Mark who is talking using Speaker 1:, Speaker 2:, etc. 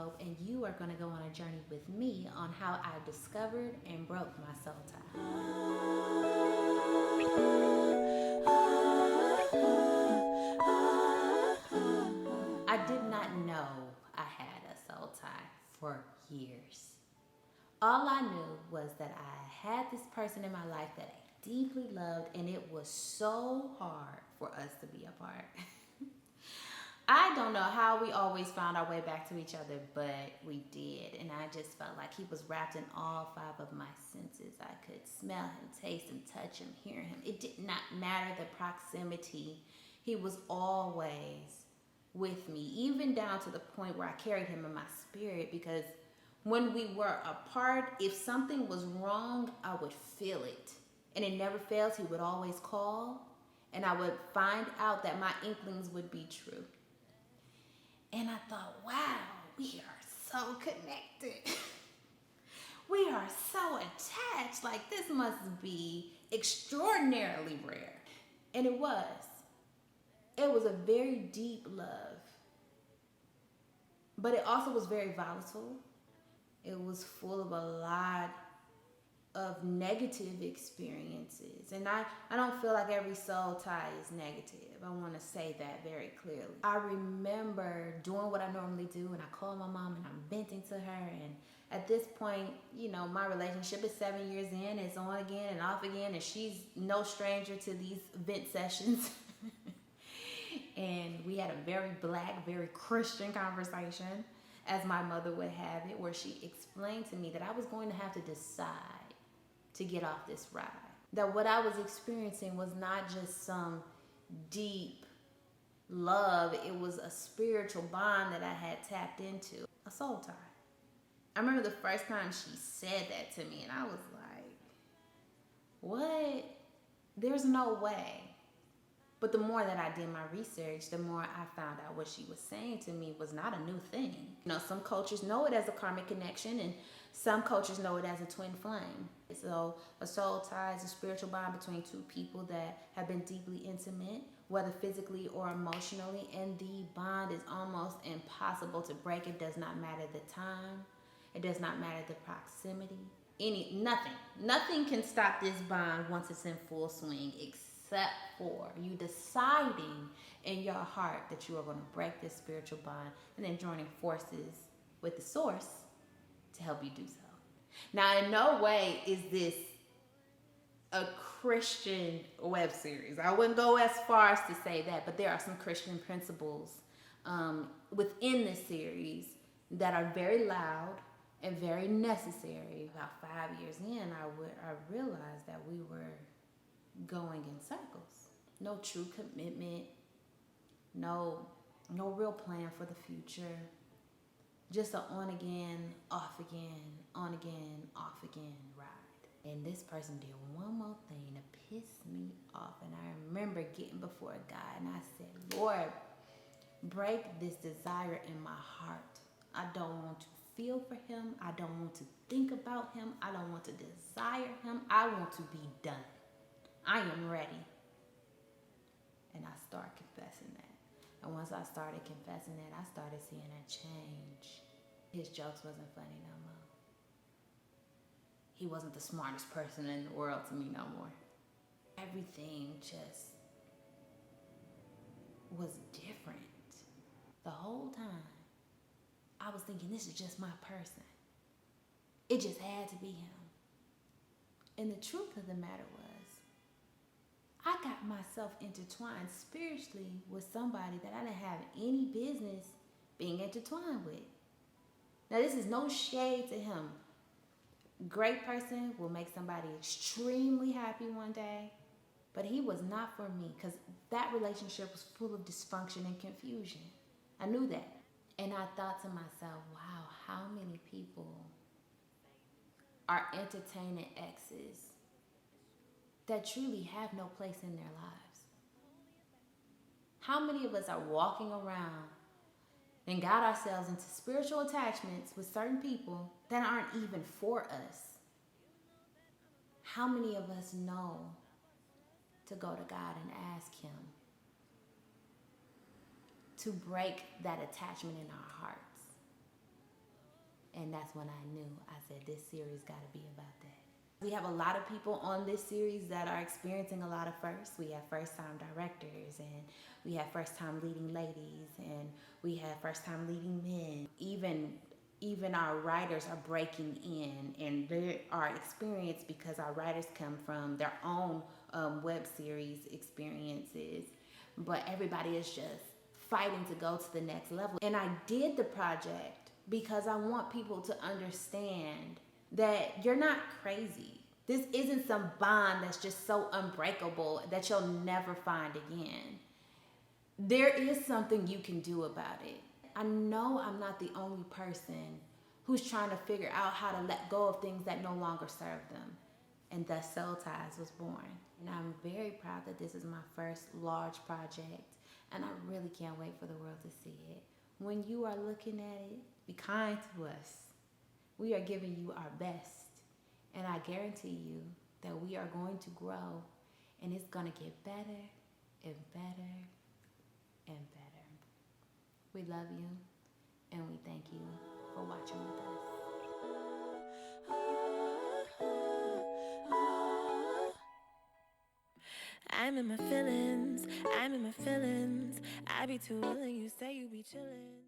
Speaker 1: hope, and you are going to go on a journey with me on how I discovered and broke my soul tie. I did not know I had a soul tie for years. All I knew was that I had this person in my life that I deeply loved, and it was so hard for us to be apart. I don't know how we always found our way back to each other, but we did. And I just felt like he was wrapped in all 5 of my senses. I could smell him, taste him, touch him, hear him. It did not matter the proximity. He was always with me, even down to the point where I carried him in my spirit, because when we were apart, if something was wrong, I would feel it. And it never fails. He would always call, and I would find out that my inklings would be true. And I thought, wow, we are so connected. We are so attached. Like, this must be extraordinarily rare. And it was. It was a very deep love. But it also was very volatile. It was full of a lot of negative experiences. And I don't feel like every soul tie is negative. I want to say that very clearly. I remember doing what I normally do, and I call my mom and I'm venting to her. And at this point, you know, my relationship is 7 years in. It's on again and off again, and she's no stranger to these vent sessions. And we had a very Black, very Christian conversation, as my mother would have it, where she explained to me that I was going to have to decide to get off this ride. That what I was experiencing was not just some deep love, it was a spiritual bond that I had tapped into, a soul tie. I remember the first time she said that to me, and I was like, what? There's no way. But the more that I did my research, the more I found out what she was saying to me was not a new thing. You know, some cultures know it as a karmic connection, and some cultures know it as a twin flame. So a soul tie is a spiritual bond between 2 people that have been deeply intimate, whether physically or emotionally, and the bond is almost impossible to break. It does not matter the time. It does not matter the proximity. Nothing can stop this bond once it's in full swing, except for you deciding in your heart that you are going to break this spiritual bond and then joining forces with the source to help you do so. Now, in no way is this a Christian web series. I wouldn't go as far as to say that, but there are some Christian principles within the series that are very loud and very necessary. About 5 years in, I realized that we were going in circles. No true commitment, no real plan for the future. Just an on again, off again, on again, off again ride. And this person did one more thing to piss me off. And I remember getting before God and I said, Lord, break this desire in my heart. I don't want to feel for him. I don't want to think about him. I don't want to desire him. I want to be done. I am ready. And I started confessing that. And once I started confessing that, I started seeing a change. His jokes wasn't funny no more. He wasn't the smartest person in the world to me no more. Everything just was different. The whole time, I was thinking, this is just my person. It just had to be him. And the truth of the matter was, I got myself intertwined spiritually with somebody that I didn't have any business being intertwined with. Now, this is no shade to him. Great person, will make somebody extremely happy one day, but he was not for me because that relationship was full of dysfunction and confusion. I knew that. And I thought to myself, wow, how many people are entertaining exes that truly have no place in their lives? How many of us are walking around and got ourselves into spiritual attachments with certain people that aren't even for us? How many of us know to go to God and ask him to break that attachment in our hearts? And that's when I knew. I said, this series got to be about that. We have a lot of people on this series that are experiencing a lot of firsts. We have first-time directors, and we have first-time leading ladies, and we have first-time leading men. Even our writers are breaking in, and they are experienced because our writers come from their own web series experiences. But everybody is just fighting to go to the next level. And I did the project because I want people to understand that you're not crazy. This isn't some bond that's just so unbreakable that you'll never find again. There is something you can do about it. I know I'm not the only person who's trying to figure out how to let go of things that no longer serve them. And thus Soul Ties was born. And I'm very proud that this is my first large project, and I really can't wait for the world to see it. When you are looking at it, be kind to us. We are giving you our best, and I guarantee you that we are going to grow, and it's going to get better and better and better. We love you, and we thank you for watching with us.
Speaker 2: I'm in my feelings, I'm in my feelings. I be too willing, you say you be chillin'.